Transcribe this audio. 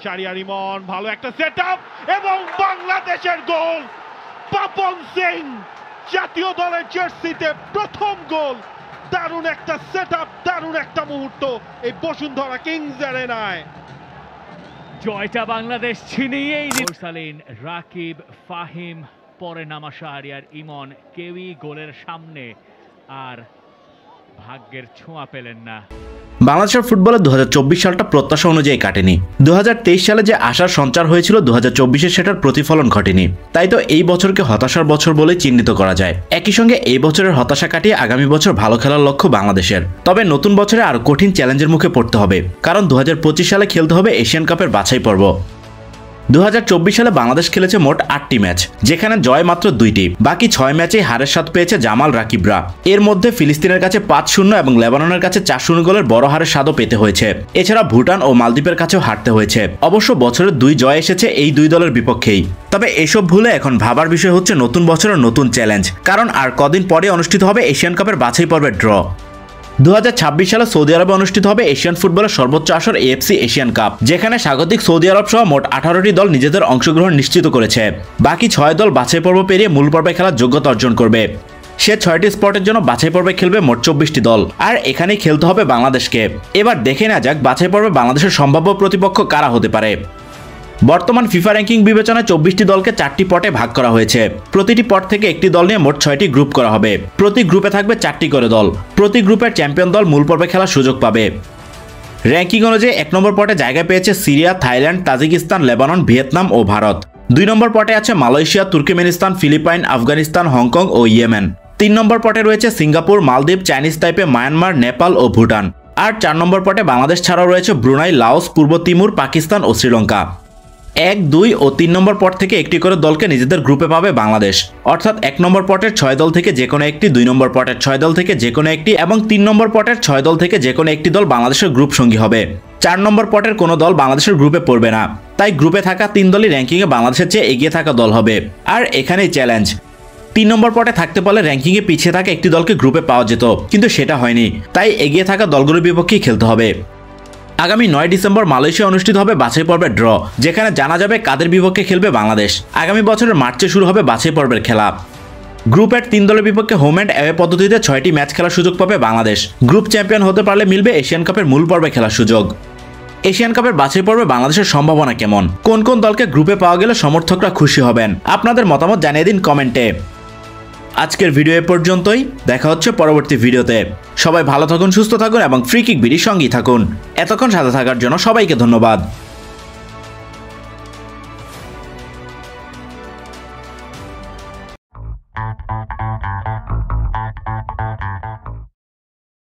শাহরিয়ার ইমন ভালো একটা সেটআপ এবং বাংলাদেশের গোল। পাপন সিং জাতীয় দলের জার্সিতে প্রথম গোল। দারুণ একটা সেটআপ, দারুণ একটা মুহূর্ত এই বসুন্ধরা কিংস অ্যারেনায়। জয়টা বাংলাদেশ ছিনিয়েই সালিন, রাকিব, ফাহিম, পরে নামা শাহরিয়ার ইমন, কেউই গোলের সামনে আর ভাগ্যের ছোঁয়া পেলেন না। বাংলাদেশের ফুটবলে 2024 সালটা প্রত্যাশা অনুযায়ী কাটেনি। 2023 সালে যে আশার সঞ্চার হয়েছিল 2024-এ সেটার প্রতিফলন ঘটেনি। তাই তো এই বছরকে হতাশার বছর বলে চিহ্নিত করা যায়। একই সঙ্গে এই বছরের হতাশা কাটিয়ে আগামী বছর ভালো খেলার লক্ষ্য বাংলাদেশের। তবে নতুন বছরে আরো কঠিন চ্যালেঞ্জের মুখে পড়তে হবে, কারণ 2025 সালে খেলতে হবে এশিয়ান কাপের বাছাই পর্ব। 2024 সালে বাংলাদেশ খেলেছে মোট 8টি ম্যাচ, যেখানে জয় মাত্র 2টি। বাকি 6 ম্যাচেই হারের স্বাদ পেয়েছে জামাল রাকিবরা। এর মধ্যে ফিলিস্তিনের কাছে 5-0 এবং লেবাননের কাছে 4-0 গোলের বড় হারের স্বাদও পেতে হয়েছে। এছাড়া ভুটান ও মালদ্বীপের কাছেও হারতে হয়েছে। অবশ্য বছরের 2 জয় এসেছে এই 2 দলের বিপক্ষেই। তবে এসব ভুলে এখন ভাবার বিষয় হচ্ছে নতুন বছরের নতুন চ্যালেঞ্জ, কারণ আর কদিন পরে অনুষ্ঠিত হবে এশিয়ান কাপের বাছাই পর্বের ড্র। 2026 সালে সৌদি আরবে অনুষ্ঠিত হবে এশিয়ান ফুটবলের সর্বোচ্চ আসর এএফসি এশিয়ান কাপ, যেখানে স্বাগতিক সৌদি আরব সহ মোট 18টি দল নিজেদের অংশগ্রহণ নিশ্চিত করেছে। বাকি 6 দল বাছাই পর্ব পেরিয়ে মূল পর্বে খেলার যোগ্যতা অর্জন করবে। সে 6টি স্পটের জন্য বাছাই পর্বে খেলবে মোট 24টি দল, আর এখানেই খেলতে হবে বাংলাদেশকে। এবার দেখে না যাক বাছাই পর্বে বাংলাদেশের সম্ভাব্য প্রতিপক্ষ কারা হতে পারে। বর্তমান ফিফা র্যাঙ্কিং বিবেচনায় 24টি দলকে 4টি পটে ভাগ করা হয়েছে। প্রতিটি পট থেকে একটি দল নিয়ে মোট 6টি গ্রুপ করা হবে। প্রতি গ্রুপে থাকবে 4টি করে দল। প্রতি গ্রুপের চ্যাম্পিয়ন দল মূল পর্বে খেলার সুযোগ পাবে। র্যাঙ্কিং অনুযায়ী 1 নম্বর পটে জায়গা পেয়েছে Syria, Thailand, Tajikistan, Lebanon, Vietnam ও ভারত। 2 নম্বর পটে আছে Malaysia, Turkmenistan, Philippine, Afghanistan, Hong Kong ও ইয়েমেন। 3 নম্বর পটে রয়েছে Singapore, Maldives, Chinese Taipei, Myanmar, Nepal ও ভুটান। আর 4 নম্বর পটে বাংলাদেশ ছাড়াও রয়েছে ব্রুনাই, লাওস, পূর্ব তিমুর, পাকিস্তান ও শ্রীলঙ্কা। 1, 2 ও 3 নম্বর পট থেকে একটি করে দলকে নিজেদের গ্রুপে পাবে বাংলাদেশ। অর্থাৎ 1 নম্বর পটের 6 দল থেকে যে কোনো একটি, 2 নম্বর পটের 6 দল থেকে যে কোনো একটি এবং 3 নম্বর পটের 6 দল থেকে যে কোনো একটি দল বাংলাদেশের গ্রুপ সঙ্গী হবে। 4 নম্বর পটের কোনো দল বাংলাদেশের গ্রুপে পড়বে না। তাই গ্রুপে থাকা 3 দলই র্যাঙ্কিংয়ে বাংলাদেশের চেয়ে এগিয়ে থাকা দল হবে। আর এখানেই চ্যালেঞ্জ। 3 নম্বর পটে থাকতে পারলে র্যাঙ্কিংয়ে পিছিয়ে থাকা একটি দলকে গ্রুপে পাওয়া যেত, কিন্তু সেটা হয়নি। তাই এগিয়ে থাকা দলগুলোর বিপক্ষেই খেলতে হবে। আগামী 9 ডিসেম্বর মালয়েশিয়া অনুষ্ঠিত হবে বাছাই পর্বের ড্র, যেখানে জানা যাবে কাদের বিপক্ষে খেলবে বাংলাদেশ। আগামী বছরের মার্চে শুরু হবে বাছাই পর্বের খেলা। গ্রুপের 3 দলের বিপক্ষে হোম অ্যান্ড অ্যাওয়ে পদ্ধতিতে 6টি ম্যাচ খেলার সুযোগ পাবে বাংলাদেশ। গ্রুপ চ্যাম্পিয়ন হতে পারলে মিলবে এশিয়ান কাপের মূল পর্বে খেলার সুযোগ। এশিয়ান কাপের বাছাই পর্বে বাংলাদেশের সম্ভাবনা কেমন? কোন কোন দলকে গ্রুপে পাওয়া গেলে সমর্থকরা খুশি হবেন? আপনাদের মতামত জানিয়ে দিন কমেন্টে। আজকের ভিডিও এ পর্যন্তই। দেখা হচ্ছে পরবর্তী ভিডিওতে। সবাই ভালো থাকুন, সুস্থ থাকুন এবং ফ্রি কিক বিডির সঙ্গেই থাকুন। এতক্ষণ সাথে থাকার জন্য সবাইকে ধন্যবাদ।